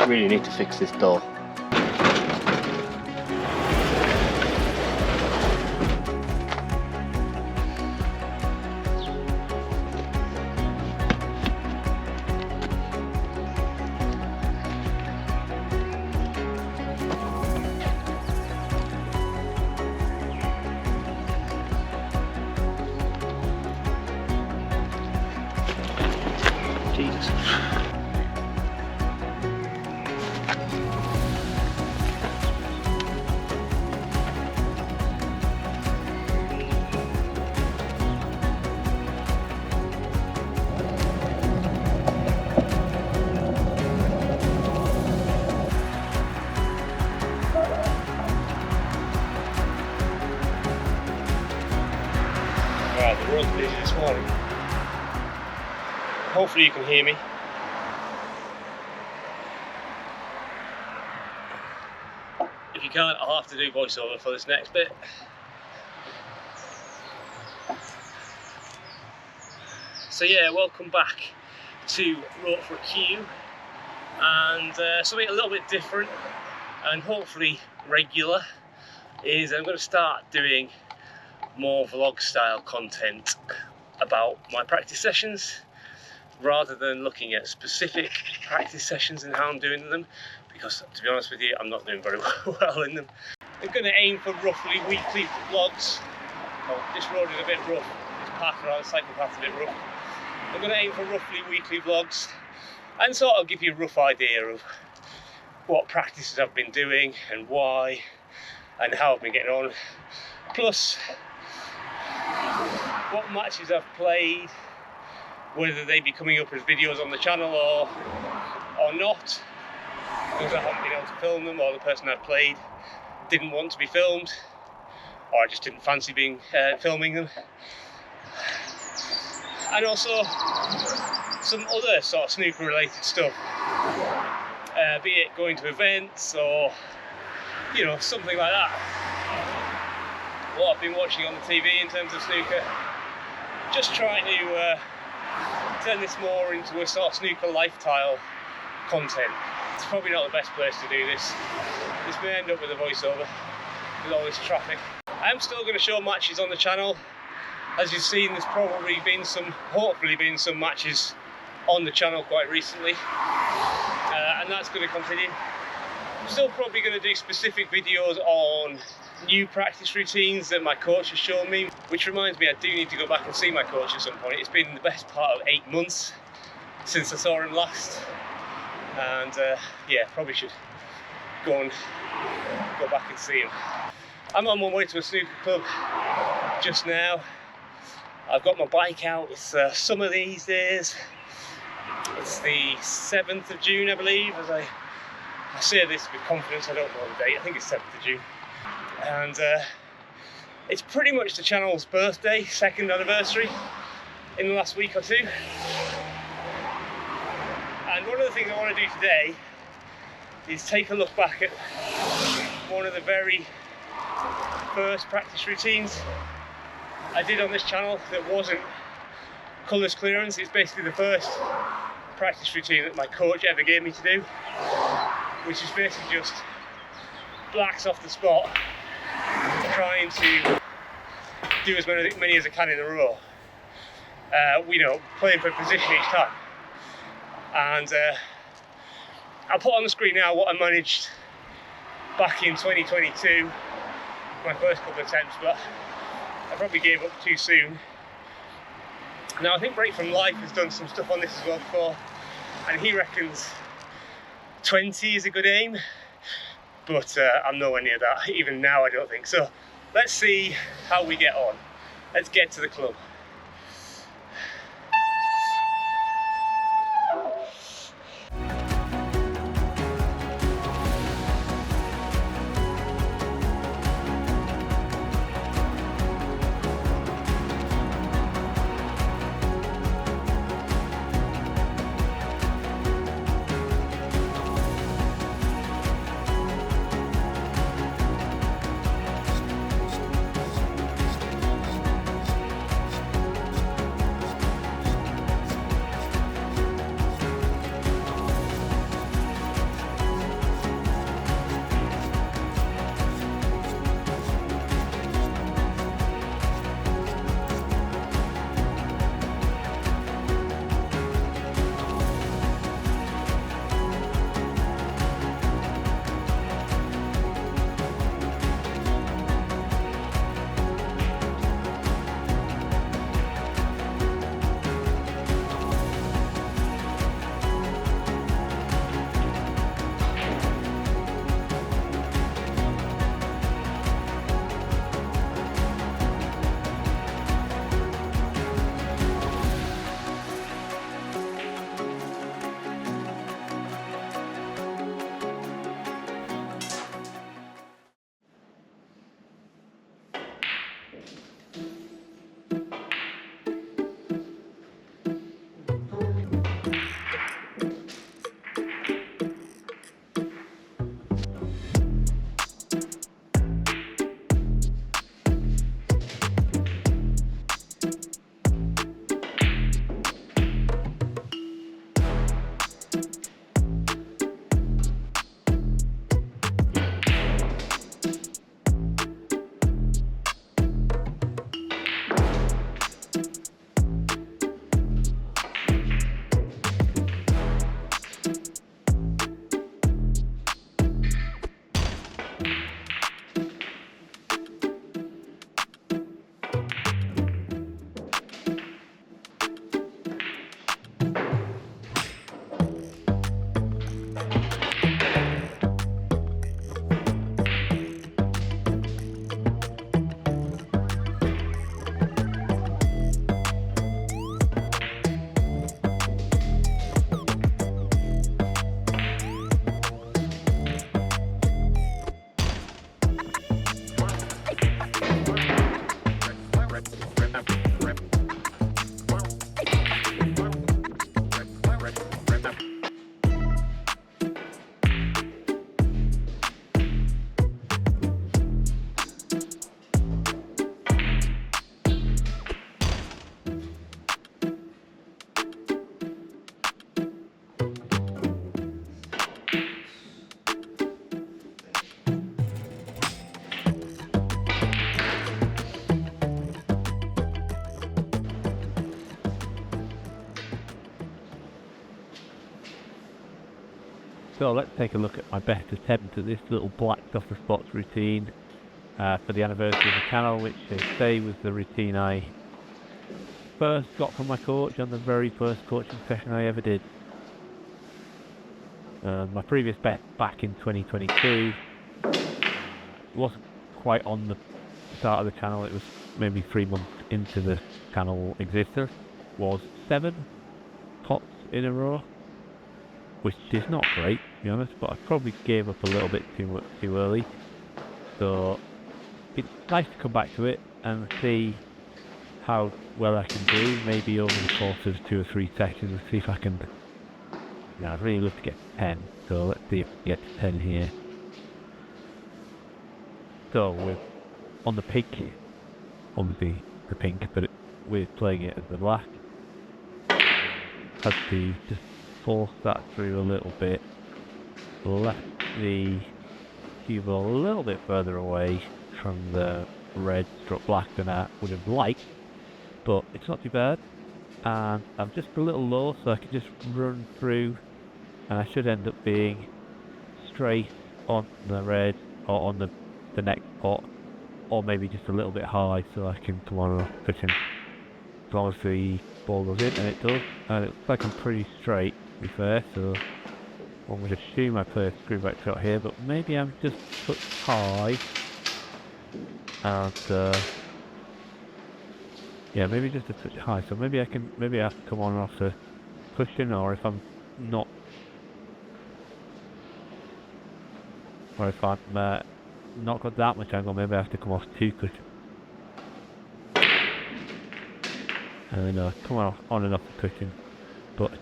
really need to fix this door. Jesus. Right, the road's busy this morning. Hopefully you can hear me. If you can't, I'll have to do voiceover for this next bit. So yeah, welcome back to Rope for a Cue, and something a little bit different and hopefully regular is I'm going to start doing more vlog style content about my practice sessions, rather than looking at specific practice sessions and how I'm doing them, because to be honest with you, I'm not doing very well in them. I'm going to aim for roughly weekly vlogs. Oh, this road is a bit rough, this path around the cycle path is a bit rough. I'm going to aim for roughly weekly vlogs and sort of give you a rough idea of what practices I've been doing and why and how I've been getting on, plus what matches I've played, whether they be coming up as videos on the channel or not, because I haven't been able to film them, or the person I've played didn't want to be filmed, or I just didn't fancy filming them. And also some other sort of snooker related stuff, be it going to events or, you know, something like that. What I've been watching on the TV in terms of snooker, just trying to turn this more into a sort of snooker lifestyle content. It's probably not the best place to do this. This may end up with a voiceover with all this traffic. I am still going to show matches on the channel. As you've seen, there's probably been hopefully been some matches on the channel quite recently, and that's going to continue. I'm still probably going to do specific videos on new practice routines that my coach has shown me, which reminds me I do need to go back and see my coach at some point. It's been the best part of 8 months since I saw him last, and yeah, probably should go back and see him. I'm on my way to a snooker club just now. I've got my bike out. It's summer these days. It's the 7th of June, I believe. As I say this with confidence, I don't know the date. I think it's 7th of June. And it's pretty much the channel's birthday, 2nd anniversary in the last week or two. And one of the things I want to do today is take a look back at one of the very first practice routines I did on this channel that wasn't colours clearance. It's basically the first practice routine that my coach ever gave me to do, which is basically just blacks off the spot, trying to do as many as I can in a row. You know, playing for a position each time. And I'll put on the screen now what I managed back in 2022, my first couple of attempts, but I probably gave up too soon. Now I think Break From Life has done some stuff on this as well before, and he reckons 20 is a good aim, but I'm nowhere near that. Even now I don't think so. Let's see how we get on. Let's get to the club. So let's take a look at my best attempt at this little blacked off the spots routine for the anniversary of the channel, which they say was the routine I first got from my coach on the very first coaching session I ever did. My previous bet back in 2022 wasn't quite on the start of the channel, it was maybe 3 months into the channel existence, was 7 pots in a row, which is not great to be honest, but I probably gave up a little bit too early. So it's nice to come back to it and see how well I can do, maybe over the course of 2 or 3 sessions, and see if I can. I'd really love to get to 10, so let's see if we get to 10 here. So we're on the pink here, obviously the pink, but we're playing it as the black. Had to just force that through a little bit, left the cue ball a little bit further away from the red struck black than I would have liked, but it's not too bad, and I'm just a little low so I can just run through, and I should end up being straight on the red or on the next pot, or maybe just a little bit high so I can come on off pitching as long as the ball goes in, and it does, and it looks like I'm pretty straight to be fair, so one would assume I play a screw back shot here, but maybe I'm just put high, and yeah, maybe just a touch high, so maybe I have to come on and off the cushion, or if I'm not, or if I'm not got that much angle, maybe I have to come off 2 cushions. And then come on and off the cushion, but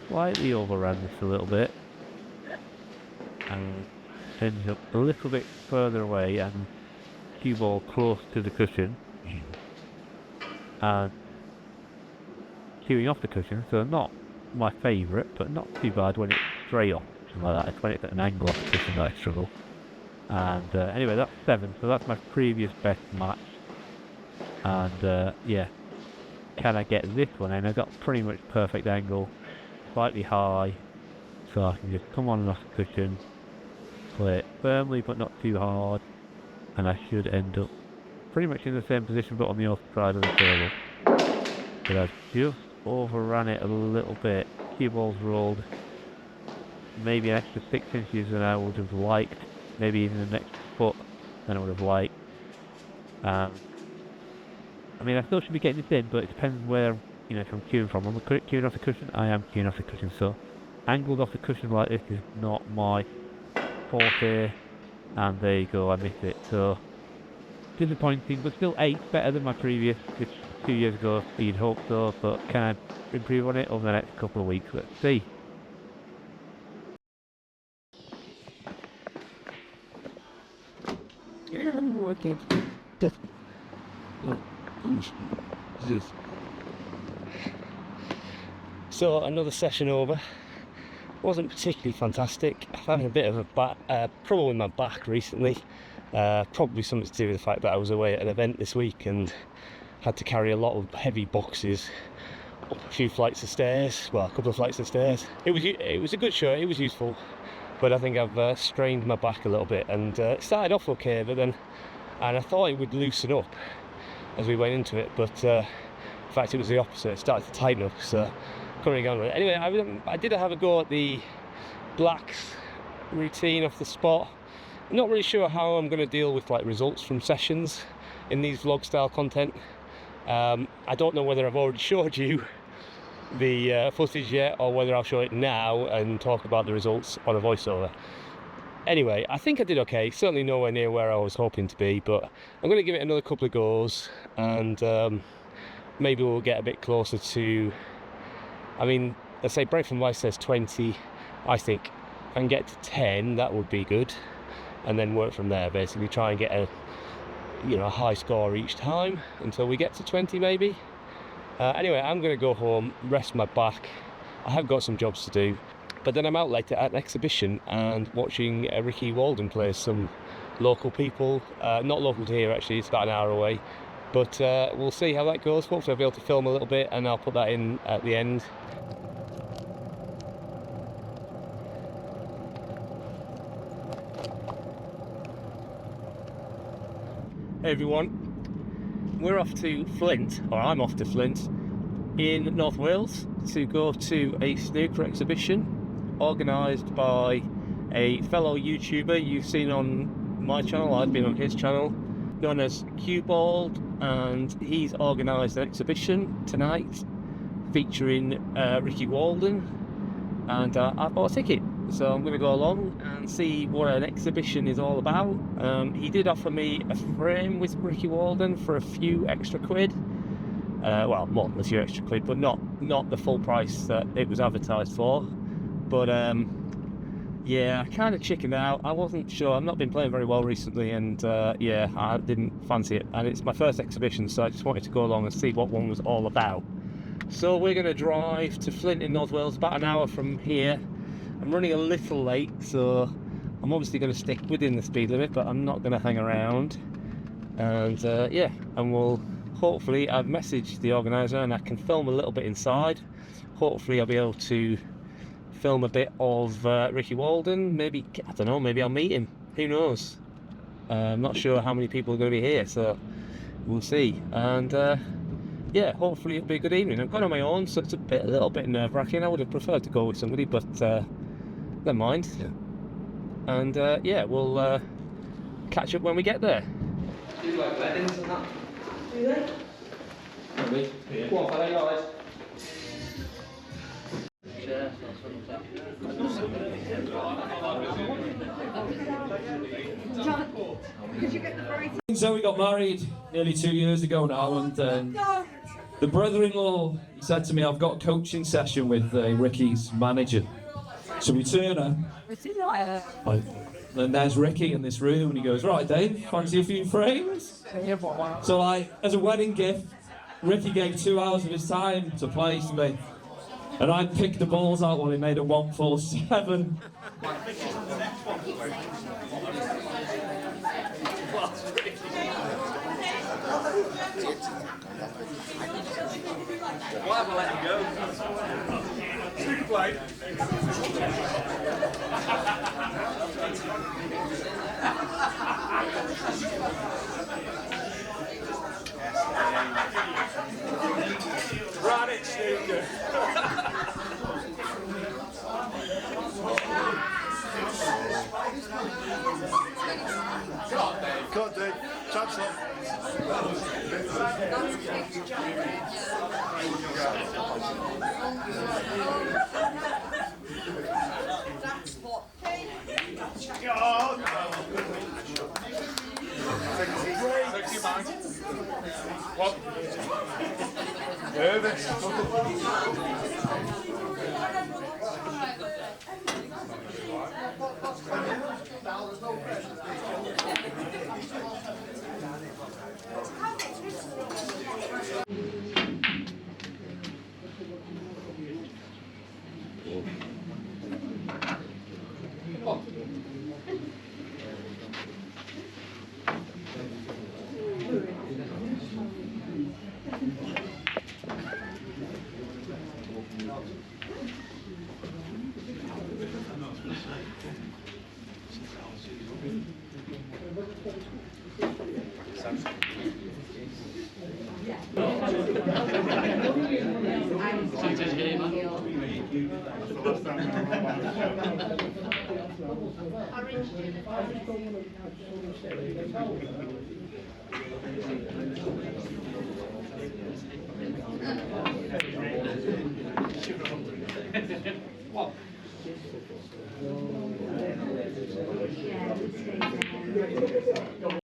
slightly overran this a little bit, and ended up a little bit further away and cue ball close to the cushion, and cueing off the cushion, so not my favourite, but not too bad when it's straight off, something like that. It's when it's at an angle off the cushion that I struggle. And anyway, that's 7, so that's my previous best match, and yeah, can I get this one in? I got pretty much perfect angle, slightly high, so I can just come on and off the cushion, play it firmly but not too hard, and I should end up pretty much in the same position but on the other side of the table. But I just overran it a little bit. Cue ball's rolled maybe an extra 6 inches than I would have liked, maybe even an extra foot than I would have liked. I mean, I still should be getting this in, but it depends where, if I'm cueing from. I'm cueing off the cushion, I am cueing off the cushion, so angled off the cushion like this is not my forte, and there you go, I missed it. So disappointing, but still 8, better than my previous, which 2 years ago you'd hope so, but can I improve on it over the next couple of weeks? Let's see. So another session over. Wasn't particularly fantastic. I'm having a bit of a trouble with my back recently. Probably something to do with the fact that I was away at an event this week and had to carry a lot of heavy boxes up a few flights of stairs. Well, a couple of flights of stairs. It was a good show. It was useful. but I think I've strained my back a little bit, and it started off okay, but then, and I thought it would loosen up as we went into it, but in fact it was the opposite. It started to tighten up, so couldn't get on with it. Anyway, I did have a go at the blacks routine off the spot. I'm not really sure how I'm going to deal with like results from sessions in these vlog style content. I don't know whether I've already showed you the footage yet, or whether I'll show it now and talk about the results on a voiceover. Anyway, I think I did okay, certainly nowhere near where I was hoping to be, but I'm going to give it another couple of goes, and maybe we'll get a bit closer to, I mean, let's say Break from Life says 20, I think if I can get to 10, that would be good, and then work from there, basically try and get a, you know, a high score each time until we get to 20 maybe. Anyway, I'm going to go home, rest my back. I have got some jobs to do, but then I'm out later at an exhibition and watching Ricky Walden play some local people. Not local to here actually, it's about an hour away, but we'll see how that goes. Hopefully I'll be able to film a little bit, and I'll put that in at the end. Hey everyone, we're off to Flint, or I'm off to Flint in North Wales to go to a snooker exhibition organised by a fellow YouTuber you've seen on my channel. I've been on his channel, known as Q-Bald, and he's organised an exhibition tonight featuring Ricky Walden, and I bought a ticket, so I'm going to go along and see what an exhibition is all about. He did offer me a frame with Ricky Walden for a few extra quid. Well, more than a few extra quid, but not the full price that it was advertised for. But yeah, I kind of chickened out. I wasn't sure. I've not been playing very well recently, and yeah, I didn't fancy it. And it's my first exhibition, so I just wanted to go along and see what one was all about. So we're going to drive to Flint in North Wales, about an hour from here. I'm running a little late, so I'm obviously going to stick within the speed limit, but I'm not going to hang around. And yeah, and we'll hopefully, I've messaged the organiser and I can film a little bit inside. Hopefully I'll be able to film a bit of Ricky Walden. Maybe, I don't know, maybe I'll meet him. Who knows? I'm not sure how many people are going to be here, so we'll see. And yeah, hopefully it'll be a good evening. I've gone on my own, so it's a little bit nerve-wracking. I would have preferred to go with somebody, but never mind. Yeah. And yeah, we'll catch up when we get there. Do you like weddings and that? Do they? Maybe. Yeah. Go on, fella, guys. So we got married nearly 2 years ago now, and the brother-in-law said to me, I've got a coaching session with Ricky's manager. So we turn up, and there's Ricky in this room, and he goes, right Dave, fancy a few frames? So like, as a wedding gift, Ricky gave 2 hours of his time to play to me. And I picked the balls out when he made a 147. Why have I let you go? Snooker play. Run it, snooker. Can't do. Chance up. Sexy man. What? Nervous. What?